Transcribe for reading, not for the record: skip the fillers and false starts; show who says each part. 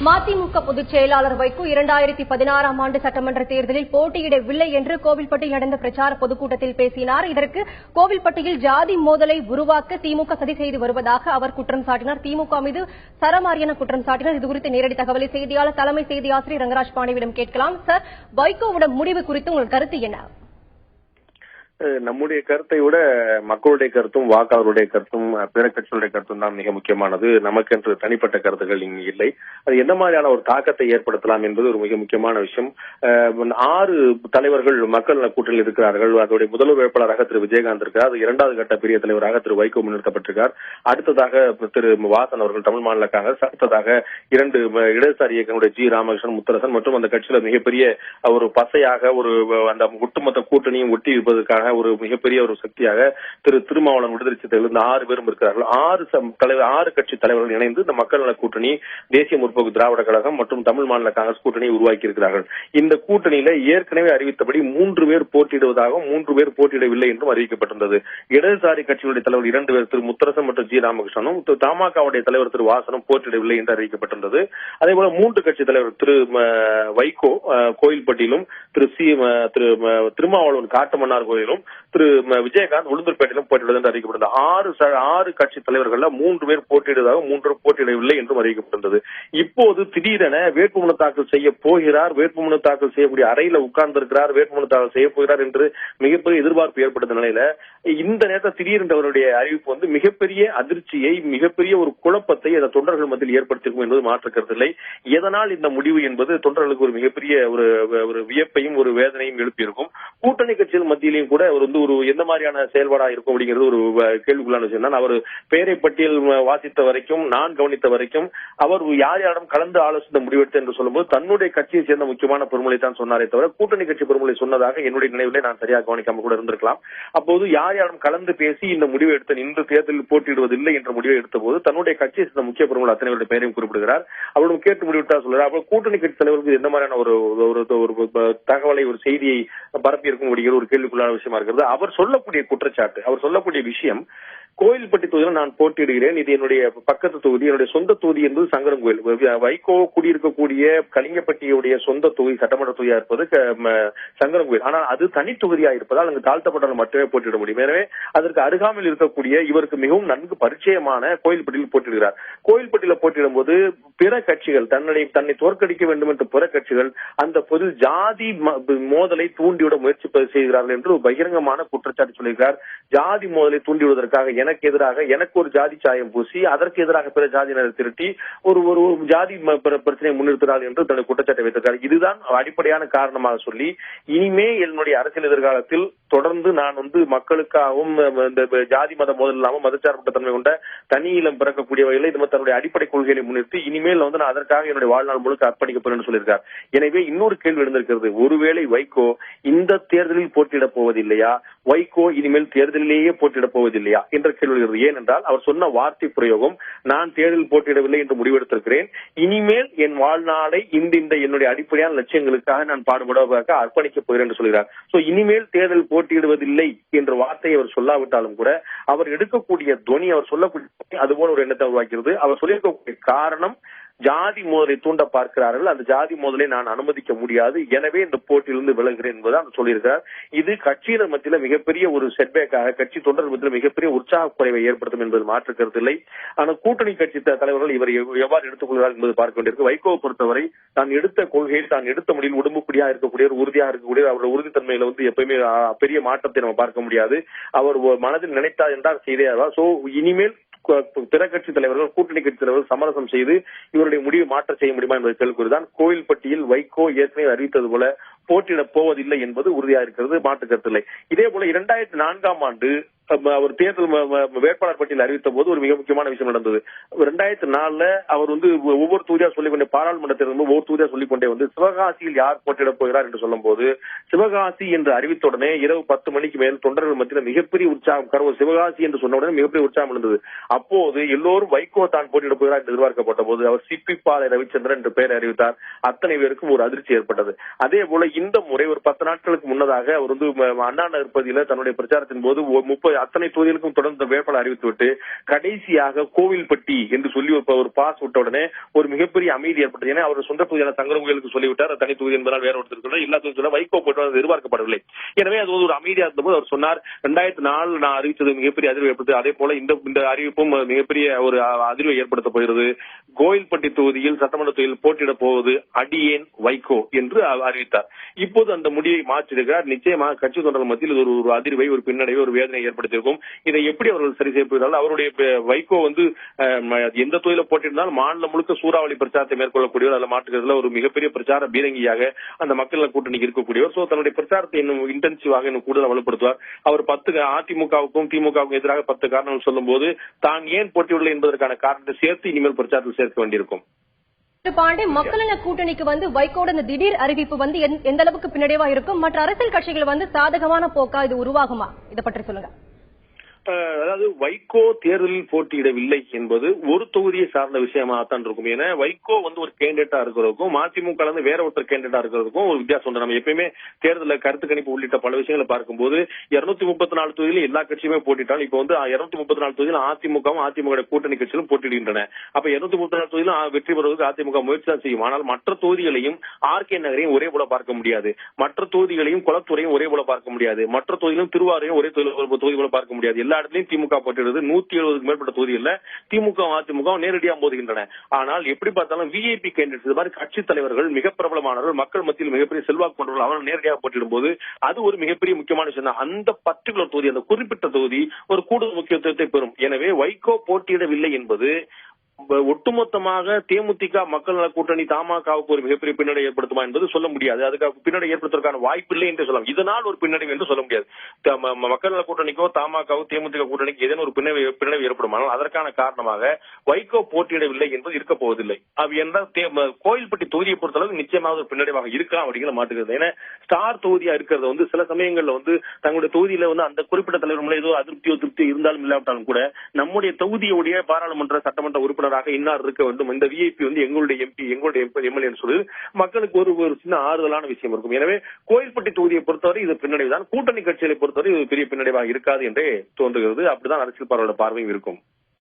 Speaker 1: மதிமுக பொதுச் செயலாளர் வைகோ 2016ஆம் ஆண்டு சட்டமன்ற தேர்தலில் போட்டியிடவில்லை என்று கோவில்பட்டியில் நடந்த பிரச்சார பொதுக்கூட்டத்தில் பேசினார். இதற்கு கோவில்பட்டியில் ஜாதி மோதலை உருவாக்க திமுக சதி செய்து வருவதாக அவர் குற்றம் சாட்டினார். திமுக மீது சரமாரியான குற்றம் சாட்டினார். இதுகுறித்த நேரடி தகவலை செய்தியாளர் தலைமை செய்தி ஆசிரியர் ரங்கராஜ் பாண்டியிடம் கேட்கலாம். சார், வைகோவோட முடிவு குறித்து உங்கள் கருத்து என்ன?
Speaker 2: நம்முடைய கருத்தை விட மக்களுடைய கருத்தும் வாக்காளருடைய கருத்தும் பிற கட்சிகளுடைய கருத்தும் தான் மிக முக்கியமானது. நமக்கென்று தனிப்பட்ட கருத்துக்கள் இங்கு இல்லை. அது என்ன மாதிரியான ஒரு தாக்கத்தை ஏற்படுத்தலாம் என்பது ஒரு மிக முக்கியமான விஷயம். 6 தலைவர்கள் மக்கள் கூட்டணியில் இருக்கிறார்கள். அதோடைய முதல்வர் வேட்பாளராக திரு விஜயகாந்த் இருக்கார். இரண்டாவது கட்ட பெரிய தலைவராக திரு வைகோ முன்னிறுத்தப்பட்டிருக்கார். அடுத்ததாக திரு வாசன் அவர்கள் தமிழ் மாநில காங்கிரஸ், அடுத்ததாக 2 இடதுசாரி இயக்கங்களுடைய ஜி ராமகிருஷ்ணன், முத்தரசன் மற்றும் அந்த கட்சியில மிகப்பெரிய ஒரு பசையாக ஒரு அந்த ஒட்டுமொத்த கூட்டணியும் ஒட்டி இருப்பதற்காக ஒரு மிகப்பெரிய ஒரு சக்தியாக திரு திருமாவளவன் விடுதலை சிறுத்தைகள் 6 பேரும் இருக்கிறார்கள். 6 கட்சி தலைவர்கள் இணைந்து இந்த மக்கள் நல கூட்டணி, தேசிய முற்போக்கு திராவிட கழகம் மற்றும் தமிழ் மாநில காங்கிரஸ் கூட்டணியை உருவாக்கி இருக்கிறார்கள். இந்த கூட்டணியில ஏற்கனவே அறிவித்தபடி 3 பேர் போட்டியிடுவதாகவும் 3 பேர் போட்டியிடவில்லை என்றும் அறிவிக்கப்பட்டிருந்தது. இடதுசாரி கட்சிகளுடைய தலைவர் 2 பேர் திரு முத்தரசன் மற்றும் ஜி ராமகிருஷ்ணனும், தமாகவுடைய தலைவர் திரு வாசனும் போட்டியிடவில்லை என்று அறிவிக்கப்பட்டிருந்தது. அதேபோல 3 கட்சி தலைவர் திரு வைகோ கோயில்பட்டியிலும், திரு திருமாவளவன் காட்டுமன்னார் கோயிலும், திரு விஜயகாந்த் உளுந்தூர்பேட்டையிலும் போட்டியிடுவது என்று அறிவிக்கப்பட்டது. 6 கட்சி தலைவர்கள் 3 பேர் போட்டியிடுவதாக 3 பேர் போட்டியிடவில்லை என்றும் அறிவிக்கப்பட்டிருந்தது. இப்போது திடீரென வேட்புமனு தாக்கல் செய்ய போகிறார், வேட்புமனு தாக்கல் செய்யக்கூடிய அறையில உட்கார்ந்து இருக்கிறார், வேட்புமனு தாக்கல் செய்ய போகிறார் என்று மிகப்பெரிய எதிர்பார்ப்பு ஏற்பட்ட நிலையில இந்த நேரத்தில் திடீரென்று அவருடைய அறிவிப்பு மிகப்பெரிய அதிர்ச்சியை, மிகப்பெரிய ஒரு குழப்பத்தை அந்த தொண்டர்கள் மத்தியில் ஏற்படுத்தியிருக்கும் என்பது மாற்றுக்கருத்தில்லை. எதனால் இந்த முடிவு என்பது தொண்டர்களுக்கு ஒரு மிகப்பெரிய ஒரு வியப்பையும் ஒரு வேதனையும் எழுப்பியிருக்கும். கூட்டணி கட்சிகள் மத்தியிலையும் கூட ஒரு எந்த மாதிரியான செயல்பாடா இருக்கும் அப்படிங்கிறது ஒரு கேள்விக்குள்ளான விஷயம் தான். அவர் பெயரை பட்டியல் வாசித்த வரைக்கும், நான் கவனித்த வரைக்கும், அவர் யாரிடம் கலந்து ஆலோசனை முடிவெடுத்து என்று சொல்லும்போது தன்னுடைய கட்சியை சேர்ந்த முக்கியமான பெருமொழி தான் சொன்னாரே தவிர கூட்டணி கட்சி பெருமொழி சொன்னதாக என்னுடைய நினைவிலே நான் சரியாக கவனிக்காம கூட இருந்திருக்கலாம். அப்போது யாரிடம் கலந்து பேசி இந்த முடிவை எடுத்த இன்று தேர்தலில் போட்டியிடுவதில்லை என்ற முடிவை எடுத்த போது தன்னுடைய கட்சியை சேர்ந்த முக்கிய பெருமொழி அத்தனை பேருடைய பெயரையும் குறிப்பிடுகிறார். அவரிடம் கேட்டு முடிவிட்டா சொல்றார். அப்போ கூட்டணி கட்சி தலைவருக்கு எந்த மாதிரியான ஒரு தகவலை, ஒரு செய்தியை பரப்பி இருக்கும் அப்படிங்கிற ஒரு கேள்விக்குள்ளான விஷயமா இருக்கிறது. அவர் சொல்லக்கூடிய குற்றச்சாட்டு, அவர் சொல்லக்கூடிய விஷயம், கோயில்பட்டி தொகுதியில் நான் போட்டியிடுகிறேன், இது என்னுடைய பக்கத்து தொகுதி, என்னுடைய சொந்த தொகுதி என்பது சங்கரன்கோயில். வைகோ குடியிருக்கக்கூடிய கலிங்கப்பட்டியுடைய சொந்த தொகுதி, சட்டமன்ற தொகுதியா இருப்பது சங்கரன்கோயில். ஆனால் அது தனி தொகுதியா இருப்பதால் அங்கு தாழ்த்தப்பட்டவர்கள் மட்டுமே போட்டியிட முடியும். எனவே அதற்கு அருகாமையில் இருக்கக்கூடிய இவருக்கு மிகவும் நன்கு பரிச்சயமான கோயில்பட்டியில் போட்டியிடுகிறார். கோயில்பட்டியில போட்டியிடும் போது பிற கட்சிகள் தன்னை தோற்கடிக்க வேண்டும் என்று பிற கட்சிகள் அந்த பொது ஜாதி மோதலை தூண்டிவிட முயற்சி செய்கிறார்கள் என்று பகிரங்கமான குற்றச்சாட்டு சொல்லியிருக்கிறார். ஜாதி மோதலை தூண்டிவிடுவதற்காக எனக்கு எதிராக எனக்கு ஒரு ஜாதி சாயம் பூசி அதற்கு எதிராக பிற ஜாதியினரை திரட்டி ஒரு ஜாதி பிரச்சனையை முன்னிறுத்துகிறார்கள் என்று தன்னுடைய குற்றச்சாட்டை வைத்திருக்கிறார். இதுதான் அடிப்படையான காரணமாக சொல்லி இனிமே என்னுடைய அரசியல் எதிர்காலத்தில் தொடர்ந்து நான் மக்களுக்காகவும் இந்த ஜாதி மத மோதல் இல்லாமல் மதச்சார்பற்ற தன்மை கொண்ட தனி இளம் பிறக்கக்கூடிய வகையில் இது தன்னுடைய அடிப்படை கொள்கைகளை முன்னிறுத்தி இனிமேல் நான் அதற்காக என்னுடைய வாழ்நாள் முழுக்க அர்ப்பணிக்கப்படும் என்று சொல்லியிருக்கார். எனவே இன்னொரு கேள்வி எழுந்திருக்கிறது. ஒருவேளை வைகோ இந்த தேர்தலில் போட்டியிடப் போவதில்லையா, வைகோ இனிமேல் தேர்தலிலேயே போட்டியிடப் போவதில்லையா என்ற கேள்வி. ஏனென்றால் அவர் சொன்ன வார்த்தை பிரயோகம், நான் தேர்தலில் போட்டியிடவில்லை என்று முடிவெடுத்திருக்கிறேன், இனிமேல் என் வாழ்நாளை இந்த என்னுடைய அடிப்படையான லட்சியங்களுக்காக நான் பாடுபடுவதற்காக அர்ப்பணிக்கப் போகிறேன் என்று சொல்கிறார். சோ இனிமேல் தேர்தல் போட்டியிடுவதில்லை என்ற வார்த்தையை அவர் சொல்லாவிட்டாலும் கூட அவர் எடுக்கக்கூடிய துணி, அவர் சொல்லக்கூடிய அதுபோல ஒரு எண்ணத்தை உருவாக்கிறது. அவர் சொல்லியிருக்கக்கூடிய காரணம் ஜாதி மோதலை தூண்ட பார்க்கிறார்கள், அந்த ஜாதி மோதலை நான் அனுமதிக்க முடியாது, எனவே இந்த போட்டியிலிருந்து விலகுகிறேன் என்பதான் சொல்லியிருக்கிறார். இது கட்சியினர் மத்தியில் மிகப்பெரிய ஒரு செட்பேக்காக, கட்சி தொண்டர் மத்தியில் மிகப்பெரிய உற்சாக குறைவை ஏற்படுத்தும் என்பது மாற்று கருத்தில்லை. ஆனால் கூட்டணி கட்சி தலைவர்கள் இவர் எவ்வாறு எடுத்துக் கொள்கிறார் என்பது பார்க்க வேண்டியிருக்கு. வைகோவை பொறுத்தவரை தான் எடுத்த கொள்கையில், தான் எடுத்த முடிவில் உடம்புக்குடியாக இருக்கக்கூடிய, உறுதியாக இருக்கக்கூடிய அவருடைய உறுதித்தன்மையில எப்பயுமே பெரிய மாற்றத்தை நம்ம பார்க்க முடியாது. அவர் மனதில் நினைத்தார் என்றால் செய்தே. சோ இனிமேல் பிற கட்சி தலைவர்கள், கூட்டணி கட்சி தலைவர்கள் சமரசம் செய்து இவருடைய முடிவை மாற்ற செய்ய முடியுமா என்பது கேள்விக்குறிதான். கோயில்பட்டியில் வைகோ ஏற்கனவே அறிவித்தது போல போட்டியிடப் போவதில்லை என்பது உறுதியாக இருக்கிறது, மாற்று கருத்தில்லை. இதே போல 2004ஆம் ஆண்டு அவர் தேர்தல் வேட்பாளர் பட்டியல் அறிவித்த போது ஒரு மிக முக்கியமான விஷயம் நடந்தது. 2004 அவர் ஒவ்வொரு தொகுதியா சொல்லிக்கொண்டே, பாராளுமன்ற தேர்தல் ஒவ்வொரு தொகுதியா சொல்லிக்கொண்டே சிவகாசியில் யார் போட்டியிடப் போகிறார் என்று சொல்லும் போது சிவகாசி என்று அறிவித்த உடனே இரவு 10 மணிக்கு மேல் தொண்டர்கள் மத்தியில் மிகப்பெரிய உற்சாகம், சிவகாசி என்று சொன்ன உடனே மிகப்பெரிய உற்சாகம் இருந்தது. அப்போது எல்லோரும் வைகோ தான் போட்டியிடப் போகிறார் என்று எதிர்பார்க்கப்பட்ட போது அவர் சிப்பிப்பாலை ரவிச்சந்திரன் என்று பெயரை அறிவித்தார். அத்தனை பேருக்கும் ஒரு அதிர்ச்சி ஏற்பட்டது. அதே போல இந்த முறை ஒரு 10 நாட்களுக்கு முன்னதாக அவர் அண்ணா நகர் பகுதியில் தன்னுடைய பிரச்சாரத்தின் போது அத்தனை தொகுதிகளுக்கும் தொடர்ந்து வேட்பாளர் அறிவித்துவிட்டு கடைசியாக கோவில்பட்டி என்று சொல்லி ஒரு பாஸ் விட்ட உடனே ஒரு மிகப்பெரிய அமைதி ஏற்பட்டது. ஏன்னா அவர் சொந்த தொகுதியான சங்கரமுகிலுக்கு சொல்லிவிட்டார், தனி தொகுதி என்பதால் வேற ஒருத்தர் எல்லா தொகுதியும் வைகோ போட்டு எதிர்பார்க்கப்படவில்லை. எனவே அது ஒரு அமைதியா இருந்தபோது அவர் சொன்னார், 2004 நான் அறிவித்தது மிகப்பெரிய அதிர்வு ஏற்படுது, அதே போல இந்த அறிவிப்பும் மிகப்பெரிய ஒரு அதிர்வை ஏற்படுத்த போகிறது. கோவில்பட்டி தொகுதியில் சட்டமன்ற தொகுதியில் போட்டியிட போவது அடியேன் வைகோ என்று அறிவித்தார். இப்போது அந்த முடிவை மாற்றியிருக்கிறார். நிச்சயமாக கட்சி தொண்டர்கள் மத்தியில் இது ஒரு அதிர்வை, ஒரு பின்னடைவை, ஒரு வேதனை ஏற்படுத்தியிருக்கும். இதை எப்படி அவர்கள் சரி செய்யப்படுகிறார்கள்? அவருடைய வைகோ எந்த தொகுதியில போட்டியிருந்தாலும் மாநிலம் முழுக்க சூறாவளி பிரச்சாரத்தை மேற்கொள்ளக்கூடியவர், அதில் மாற்றுகிறதுல ஒரு மிகப்பெரிய பிரச்சார பீரங்கியாக அந்த மக்கள் கூட்டணிக்கு இருக்கக்கூடியவர். சோ தன்னுடைய பிரச்சாரத்தை இன்னும் இன்டென்சிவாக இன்னும் கூடுதல் வலுப்படுத்துவார். அவர் அதிமுகவுக்கும் திமுகவுக்கும் எதிராக 10 காரணங்கள் சொல்லும் போது தான் ஏன் போட்டியுள்ள என்பதற்கான காரணத்தை சேர்த்து இனிமேல் பிரச்சாரத்தில் சேர்க்க வேண்டியிருக்கும்.
Speaker 1: பாண்டே, மக்கள் நல கூட்டணிக்கு வைகோட இந்த திடீர் அறிவிப்பு எந்த அளவுக்கு பின்னடைவா இருக்கும்? மற்ற அரசியல் கட்சிகள் சாதகமான போக்கா இது உருவாகுமா? இதை பற்றி சொல்லுங்க.
Speaker 2: அதாவது வைகோ தேர்தலில் போட்டியிடவில்லை என்பது ஒரு தொகுதியை சார்ந்த விஷயமாகத்தான் இருக்கும். ஏன்னா வைகோ ஒரு கேண்டிடேட்டா இருக்கிறதுக்கும் மதிமுக வேற ஒருத்தர் கேண்டிடேட்டா இருக்கிறதுக்கும் ஒரு வித்தியாசம் உண்டு. நம்ம எப்பயுமே தேர்தலில் கருத்து கணிப்பு உள்ளிட்ட பல விஷயங்களை பார்க்கும்போது 234 தொகுதியிலும் எல்லா கட்சியுமே போட்டிட்டாலும் இப்ப 234 தொகுதியில் அதிமுகவும் அதிமுக கூட்டணி கட்சிகளும் போட்டியிடுகின்றன. அப்ப 234 தொகுதியிலும் வெற்றி பெறுவதற்கு அதிமுக முயற்சி தான் செய்யும். ஆனால் மற்ற தொகுதிகளையும் ஆர்கே நகரையும் ஒரே போல பார்க்க முடியாது, மற்ற தொகுதிகளையும் குளத்துறையும் ஒரே போல பார்க்க முடியாது, மற்ற தொகுதியிலும் திருவாரையும் ஒரே தொகுதி போல பார்க்க முடியாது. எல்லா இடத்திலையும் திமுக போட்டியிடுறது 170க்கு மேற்பட்ட தொகுதியில் திமுக அதிமுக நேரடியாக மோதுகின்றன. ஆனால் எப்படி பார்த்தாலும் விஐபி கேண்டிடேட்ஸ், இது மாதிரி கட்சி தலைவர்கள், மிக பிரபலமானவர்கள், மக்கள் மத்தியில் மிகப்பெரிய செல்வாக்கு கொண்டவர்கள், அவர்கள் நேரடியாக போட்டியிடும் போது அது ஒரு மிகப்பெரிய முக்கியமான விஷயம் தான். அந்த பர்டிகுலர் தொகுதி, அந்த குறிப்பிட்ட தொகுதி ஒரு கூடுதல் முக்கியத்துவத்தை பெறும். எனவே வைகோ போட்டியிடவில்லை என்பது ஒட்டுமொத்தமாக தேமுதிக மக்கள் நல கூட்டணி தமாகவுக்கு ஒரு மிகப்பெரிய பின்னடை ஏற்படுத்துமா என்பது சொல்ல முடியாது. அதுக்கு பின்னடை ஏற்படுத்துவதற்கான வாய்ப்பு இல்லை என்று சொல்லலாம். இதனால் ஒரு பின்னடைவு என்று சொல்ல முடியாது. மக்கள் நல கூட்டணிக்கோ தமாகவோ தேமுதிக கூட்டணிக்கு ஏதேனும் ஒரு பின்னடைவு ஏற்படுமானால் அதற்கான காரணமாக வைகோ போட்டியிடவில்லை என்பது இருக்க போவதில்லை. அது என்றால் கோவில்பட்டி தொகுதியை பொறுத்தளவு நிச்சயமாக ஒரு பின்னடைவாக இருக்கலாம் அப்படிங்கிற மாட்டுகிறது. ஏன்னா ஸ்டார் தொகுதியா இருக்கிறது சில சமயங்கள்ல தங்களுடைய தொகுதியில அந்த குறிப்பிட்ட தலைவர் ஏதோ அதிருப்தியோ திருப்தியோ இருந்தாலும் இல்லாவிட்டாலும் கூட நம்முடைய தொகுதியுடைய பாராளுமன்ற சட்டமன்ற உறுப்பினர் இன்னார் இருக்க வேண்டும், இந்த விஐபி எங்களுடைய எம்பி, எங்களுடைய எம்எல்ஏ சொல்லி மக்களுக்கு ஒரு சின்ன ஆறுதலான விஷயம் இருக்கும். எனவே கோயில்பட்டி தொகுதியை பொறுத்தவரை இது பின்னடைவு தான். கூட்டணி கட்சிகளை பொறுத்தவரை இது பெரிய பின்னடைவாக இருக்காது என்றே தோன்றுகிறது. அப்படிதான் அரசியல் பார்வையோட பார்வையும் இருக்கும்.